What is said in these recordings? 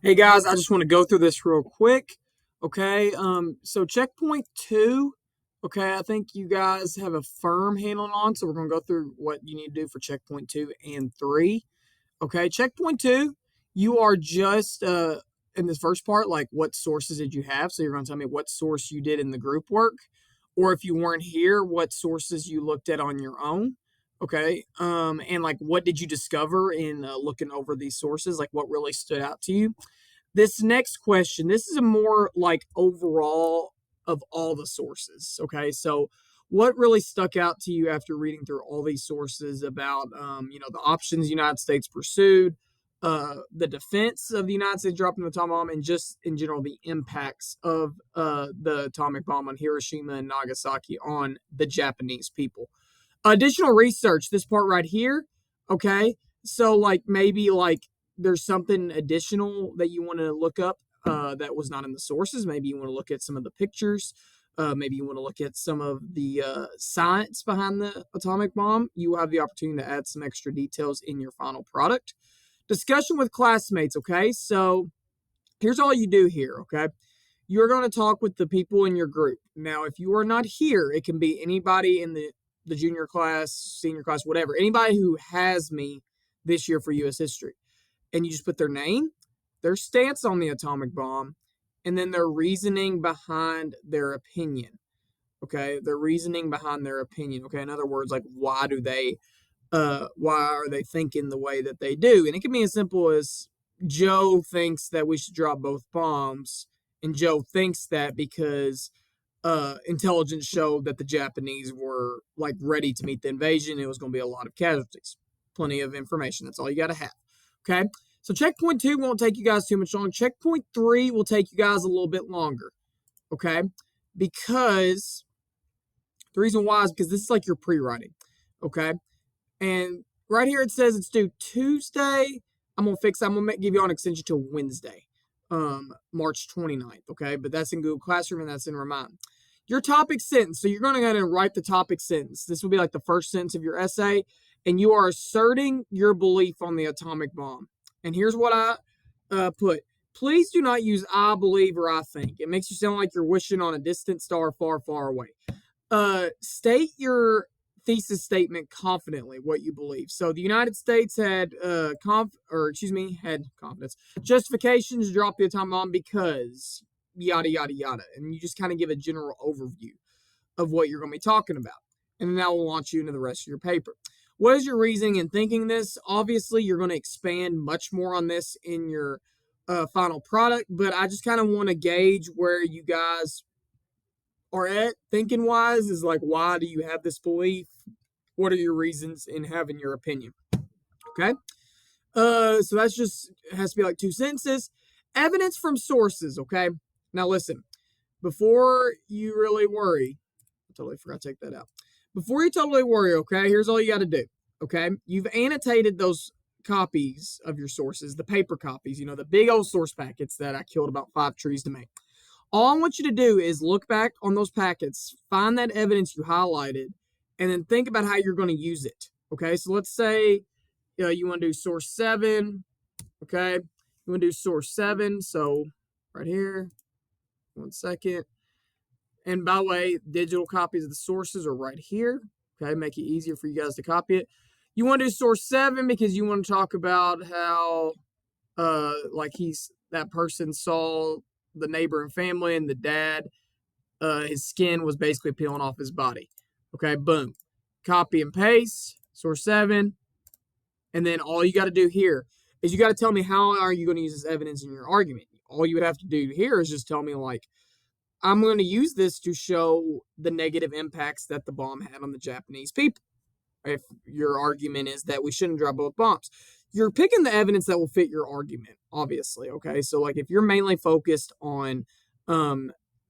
Hey guys, I just want to go through this real quick. Okay, so checkpoint two. Okay, I think you guys have a firm handle on, so we're gonna go through what you need to do for checkpoint two and three. Okay, checkpoint two, you are just in this first part, like what sources did you have? So you're gonna tell me what source you did in the group work, or if you weren't here, what sources you looked at on your own. Okay, and like what did you discover in looking over these sources? Like what really stood out to you? This next question, this is a more like overall of all the sources. Okay, so what really stuck out to you after reading through all these sources about, the options the United States pursued, the defense of the United States dropping the atomic bomb, and just in general the impacts of the atomic bomb on Hiroshima and Nagasaki on the Japanese people. Additional research, this part right here. Okay, so like maybe like there's something additional that you want to look up that was not in the sources. Maybe you want to look at some of the pictures. Maybe you want to look at some of the science behind the atomic bomb. You will have the opportunity to add some extra details in your final product. Discussion with classmates. Okay, so here's all you do here. Okay, you're going to talk with the people in your group. Now, if you are not here, it can be anybody in the junior class, senior class, whatever, anybody who has me this year for U.S. history. And you just put their name, their stance on the atomic bomb, and then their reasoning behind their opinion. Okay, their reasoning behind their opinion. Okay, in other words, like why are they thinking the way that they do? And it can be as simple as Joe thinks that we should drop both bombs, and Joe thinks that because intelligence showed that the Japanese were like ready to meet the invasion. It was going to be a lot of casualties. Plenty of information. That's all you got to have. Okay. So checkpoint two won't take you guys too much longer. Checkpoint three will take you guys a little bit longer. Okay. Because the reason why is because this is like your pre-writing. Okay. And right here it says it's due Tuesday. I'm gonna give you an extension to Wednesday, March 29th. Okay, but that's in Google Classroom and that's in Remind. Your topic sentence. So you're gonna go ahead and write the topic sentence. This will be like the first sentence of your essay, and you are asserting your belief on the atomic bomb. And here's what I put. Please do not use I believe or I think. It makes you sound like you're wishing on a distant star far, far away. State your thesis statement confidently what you believe. So the United States had had confidence justifications to drop the atomic bomb because yada yada yada, and you just kind of give a general overview of what you're going to be talking about, and then that will launch you into the rest of your paper. What is your reasoning in thinking this? Obviously, you're going to expand much more on this in your final product, but I just kind of want to gauge where you guys are at thinking wise. Is like, why do you have this belief? What are your reasons in having your opinion? Okay. So that's just has to be like two sentences. Evidence from sources. Okay. Now listen, before you really worry, I totally forgot to take that out. Before you totally worry, okay, here's all you got to do. Okay. You've annotated those copies of your sources, the paper copies, the big old source packets that I killed about 5 trees to make. All I want you to do is look back on those packets, find that evidence you highlighted, and then think about how you're going to use it. Okay, so let's say you want to do source 7. Okay, you want to do source 7. So right here, 1 second. And by the way, digital copies of the sources are right here. Okay, make it easier for you guys to copy it. You want to do source 7 because you want to talk about how, that person saw the neighbor and family, and the dad, his skin was basically peeling off his body. Okay, boom. Copy and paste, source 7. And then all you got to do here is you got to tell me how are you going to use this evidence in your argument. All you would have to do here is just tell me, like, I'm going to use this to show the negative impacts that the bomb had on the Japanese people. If your argument is that we shouldn't drop both bombs, you're picking the evidence that will fit your argument, obviously. Okay, so like if you're mainly focused on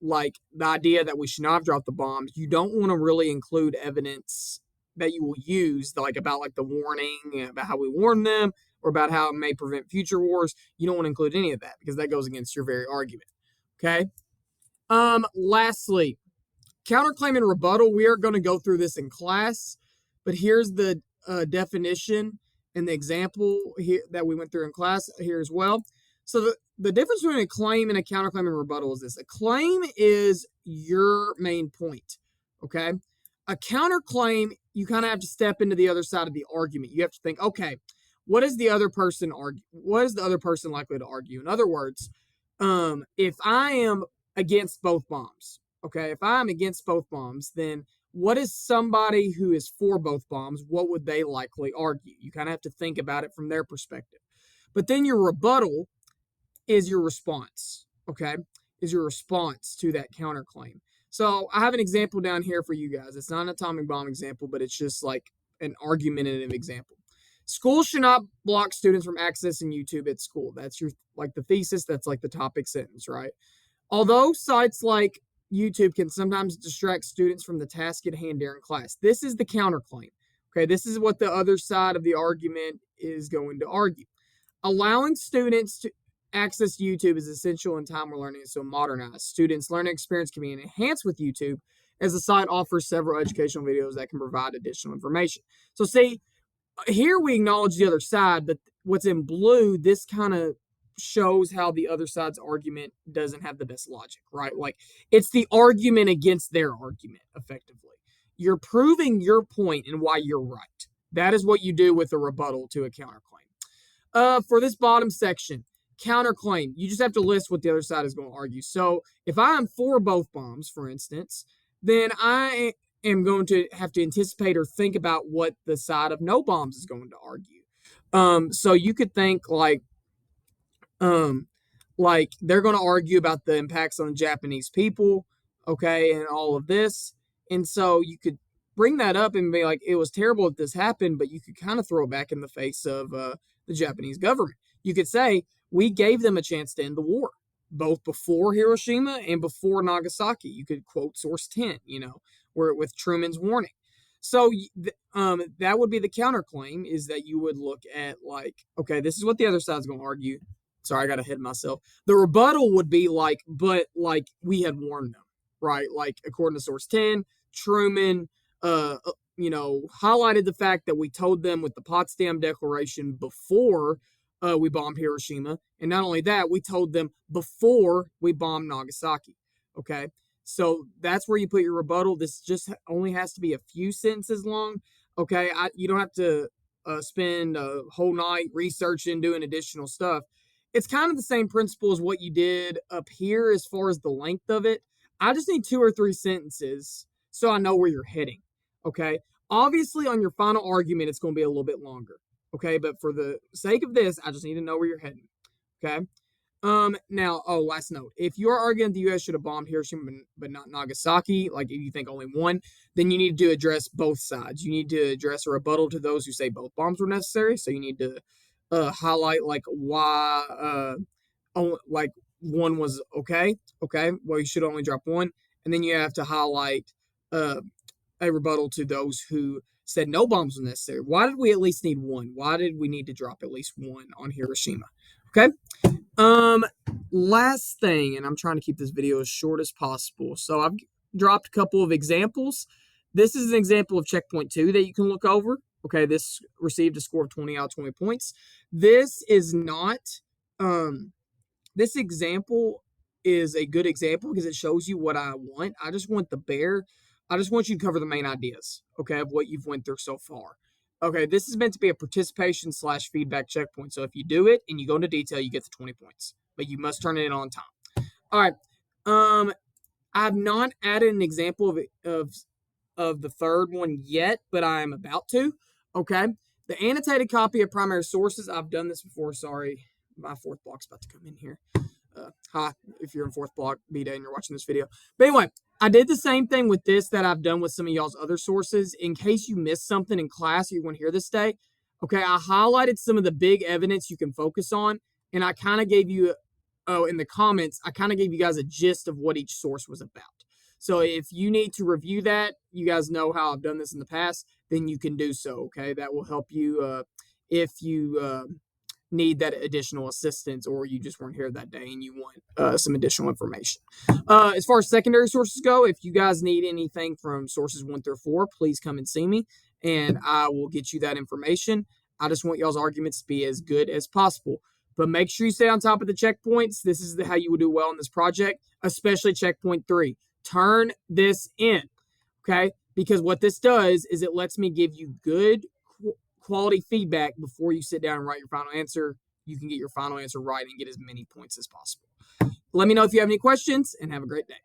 like the idea that we should not have dropped the bombs, you don't want to really include evidence that you will use like about like the warning, about how we warned them, or about how it may prevent future wars. You don't want to include any of that because that goes against your very argument. Okay. Lastly, counterclaim and rebuttal. We are going to go through this in class, but here's the definition and the example here that we went through in class here as well. So the difference between a claim and a counterclaim and rebuttal is this. A claim is your main point. Okay. A counterclaim, you kind of have to step into the other side of the argument. You have to think, okay, what is the other person argue? What is the other person likely to argue? In other words, if I am against both bombs, okay, if I'm against both bombs, then what is somebody who is for both bombs? What would they likely argue? You kind of have to think about it from their perspective. But then your rebuttal is your response, okay? Is your response to that counterclaim. So I have an example down here for you guys. It's not an atomic bomb example, but it's just like an argumentative example. Schools should not block students from accessing YouTube at school. That's your like the thesis. That's like the topic sentence, right? Although sites like YouTube can sometimes distract students from the task at hand during class, this is the counterclaim. Okay, this is what the other side of the argument is going to argue. Allowing students to access YouTube is essential in time where learning is so modernized. Students' learning experience can be enhanced with YouTube as the site offers several educational videos that can provide additional information. So see, here we acknowledge the other side, but what's in blue, this kind of shows how the other side's argument doesn't have the best logic, right? Like it's the argument against their argument, effectively. You're proving your point and why you're right. That is what you do with a rebuttal to a counterclaim. For this bottom section, counterclaim, you just have to list what the other side is going to argue. So if I am for both bombs, for instance, then I am going to have to anticipate or think about what the side of no bombs is going to argue. So you could think um, like they're going to argue about the impacts on Japanese people, okay, and all of this. And so you could bring that up and be like, it was terrible that this happened, but you could kind of throw it back in the face of the Japanese government. You could say, we gave them a chance to end the war, both before Hiroshima and before Nagasaki. You could quote source 10, where with Truman's warning. So that would be the counterclaim, is that you would look at like, okay, this is what the other side's going to argue. Sorry, I got ahead of myself. The rebuttal would be like, but like we had warned them, right? Like according to source 10, Truman, highlighted the fact that we told them with the Potsdam Declaration before we bombed Hiroshima. And not only that, we told them before we bombed Nagasaki. Okay. So that's where you put your rebuttal. This just only has to be a few sentences long. Okay. You don't have to spend a whole night researching, doing additional stuff. It's kind of the same principle as what you did up here as far as the length of it. I just need 2 or 3 sentences so I know where you're heading. Okay. Obviously, on your final argument, it's going to be a little bit longer. Okay. But for the sake of this, I just need to know where you're heading. Okay. Now, last note. If you're arguing the U.S. should have bombed Hiroshima but not Nagasaki, like if you think only one, then you need to address both sides. You need to address a rebuttal to those who say both bombs were necessary. So you need to highlight like why, like one was okay. Well, you should only drop one. And then you have to highlight a rebuttal to those who said no bombs were necessary. Why did we at least need one? Why did we need to drop at least one on Hiroshima? Okay. Last thing, and I'm trying to keep this video as short as possible. So I've dropped a couple of examples. This is an example of checkpoint 2 that you can look over. Okay, this received a score of 20 out of 20 points. This is not, this example is a good example because it shows you what I want. I just want you to cover the main ideas, okay, of what you've went through so far. Okay, this is meant to be a participation / feedback checkpoint. So if you do it and you go into detail, you get the 20 points, but you must turn it in on time. All right. I've not added an example of the third one yet, but I am about to. Okay. The annotated copy of primary sources. I've done this before. Sorry, my 4th block's about to come in here. Hi, if you're in 4th block B-Day and you're watching this video. But anyway, I did the same thing with this that I've done with some of y'all's other sources. In case you missed something in class or you want to hear this day, okay, I highlighted some of the big evidence you can focus on, and I kind of gave you, in the comments, I kind of gave you guys a gist of what each source was about. So if you need to review that, you guys know how I've done this in the past, then you can do so, okay? That will help you if you need that additional assistance, or you just weren't here that day and you want some additional information. As far as secondary sources go, if you guys need anything from sources 1 through 4, please come and see me and I will get you that information. I just want y'all's arguments to be as good as possible. But make sure you stay on top of the checkpoints. This is how you will do well in this project, especially checkpoint 3. Turn this in, okay? Because what this does is it lets me give you good quality feedback before you sit down and write your final answer. You can get your final answer right and get as many points as possible. Let me know if you have any questions, and have a great day.